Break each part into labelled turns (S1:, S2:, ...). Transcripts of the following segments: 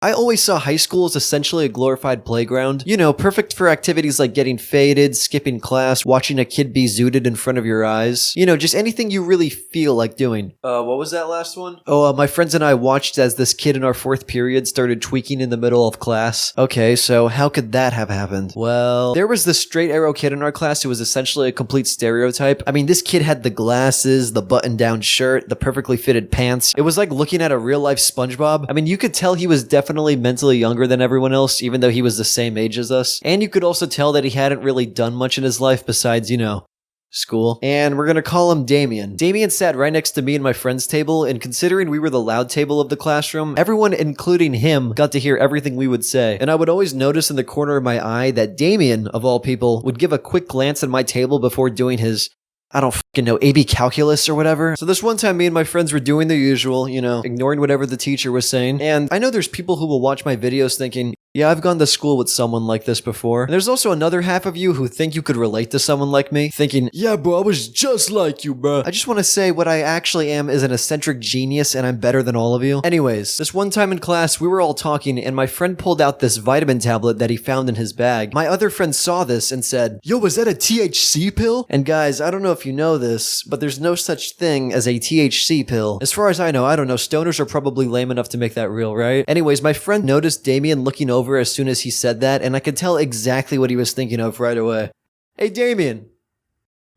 S1: I always saw high school as essentially a glorified playground. You know, perfect for activities like getting faded, skipping class, watching a kid be zooted in front of your eyes. You know, just anything you really feel like doing. What was that last one? My friends and I watched as this kid in our 4th period started tweaking in the middle of class. Okay, so how could that have happened? Well, there was this straight arrow kid in our class who was essentially a complete stereotype. I mean, this kid had the glasses, the button-down shirt, the perfectly fitted pants. It was like looking at a real-life SpongeBob. I mean, you could tell he was definitely mentally younger than everyone else, even though he was the same age as us. And you could also tell that he hadn't really done much in his life besides, you know, school. And we're gonna call him Damien. Damien sat right next to me and my friend's table, and considering we were the loud table of the classroom, everyone, including him, got to hear everything we would say. And I would always notice in the corner of my eye that Damien, of all people, would give a quick glance at my table before doing his, I don't fucking know, AB calculus or whatever. So this one time me and my friends were doing the usual, you know, ignoring whatever the teacher was saying. And I know there's people who will watch my videos thinking, yeah, I've gone to school with someone like this before. And there's also another half of you who think you could relate to someone like me, thinking, yeah, bro, I was just like you, bro. I just want to say what I actually am is an eccentric genius and I'm better than all of you. Anyways, this one time in class, we were all talking and my friend pulled out this vitamin tablet that he found in his bag. My other friend saw this and said, yo, was that a THC pill? And guys, I don't know if you know this, but there's no such thing as a THC pill. As far as I know, stoners are probably lame enough to make that real, right? Anyways, my friend noticed Damien looking over as soon as he said that, and I could tell exactly what he was thinking of right away. Hey, Damien.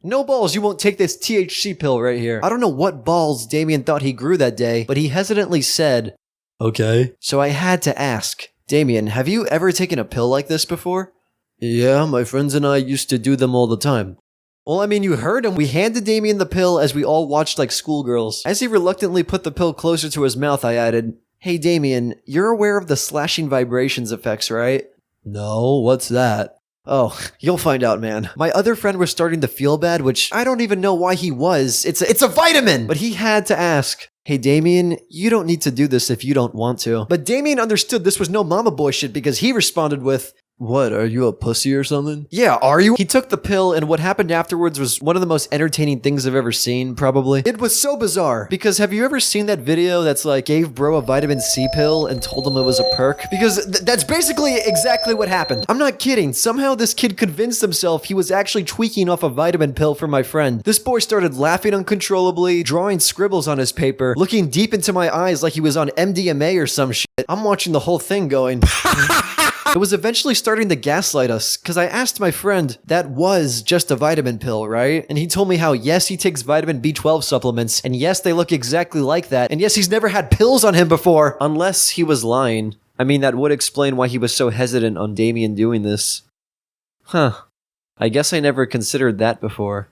S1: No balls, you won't take this THC pill right here. I don't know what balls Damien thought he grew that day, but he hesitantly said, okay. So I had to ask, Damien, have you ever taken a pill like this before? Yeah, my friends and I used to do them all the time. Well, I mean, you heard him. We handed Damien the pill as we all watched like schoolgirls. As he reluctantly put the pill closer to his mouth, I added, hey, Damien, you're aware of the slashing vibrations effects, right? No, what's that? Oh, you'll find out, man. My other friend was starting to feel bad, which I don't even know why he was. It's a vitamin! But he had to ask, hey, Damien, you don't need to do this if you don't want to. But Damien understood this was no mama boy shit because he responded with, what, are you a pussy or something? Yeah, are you? He took the pill, and what happened afterwards was one of the most entertaining things I've ever seen, probably. It was so bizarre, because have you ever seen that video that's like, gave bro a vitamin C pill and told him it was a perk? Because that's basically exactly what happened. I'm not kidding. Somehow this kid convinced himself he was actually tweaking off a vitamin pill for my friend. This boy started laughing uncontrollably, drawing scribbles on his paper, looking deep into my eyes like he was on MDMA or some shit. I'm watching the whole thing going... It was eventually starting to gaslight us, because I asked my friend, that was just a vitamin pill, right? And he told me how, yes, he takes vitamin B12 supplements, and yes, they look exactly like that, and yes, he's never had pills on him before, unless he was lying. I mean, that would explain why he was so hesitant on Damien doing this. Huh. I guess I never considered that before.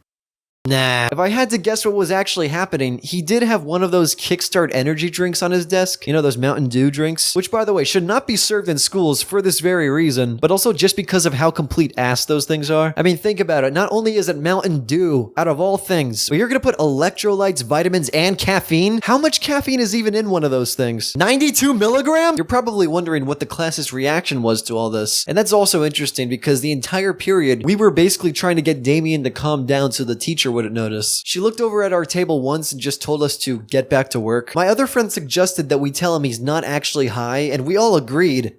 S1: Nah. If I had to guess what was actually happening, he did have one of those Kickstart energy drinks on his desk. You know, those Mountain Dew drinks? Which, by the way, should not be served in schools for this very reason, but also just because of how complete ass those things are. I mean, think about it. Not only is it Mountain Dew, out of all things, but you're gonna put electrolytes, vitamins, and caffeine? How much caffeine is even in one of those things? 92 milligrams? You're probably wondering what the class's reaction was to all this. And that's also interesting because the entire period, we were basically trying to get Damien to calm down so the teacher wouldn't notice. She looked over at our table once and just told us to get back to work. My other friend suggested that we tell him he's not actually high, and we all agreed.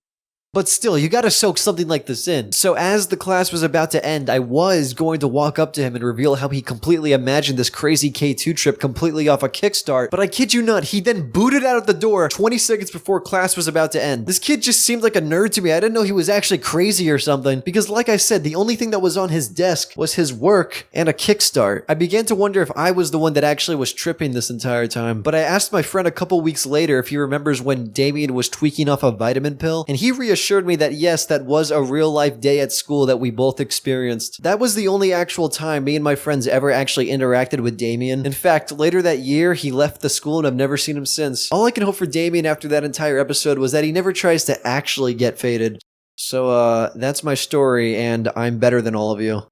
S1: But still, you gotta soak something like this in. So as the class was about to end, I was going to walk up to him and reveal how he completely imagined this crazy K2 trip completely off a Kickstart, but I kid you not, he then booted out of the door 20 seconds before class was about to end. This kid just seemed like a nerd to me. I didn't know he was actually crazy or something, because like I said, the only thing that was on his desk was his work and a Kickstart. I began to wonder if I was the one that actually was tripping this entire time, but I asked my friend a couple weeks later if he remembers when Damien was tweaking off a vitamin pill, and he reassured me that yes, that was a real life day at school that we both experienced. That was the only actual time me and my friends ever actually interacted with Damien. In fact, later that year, he left the school and I've never seen him since. All I can hope for Damien after that entire episode was that he never tries to actually get faded. So, that's my story, and I'm better than all of you.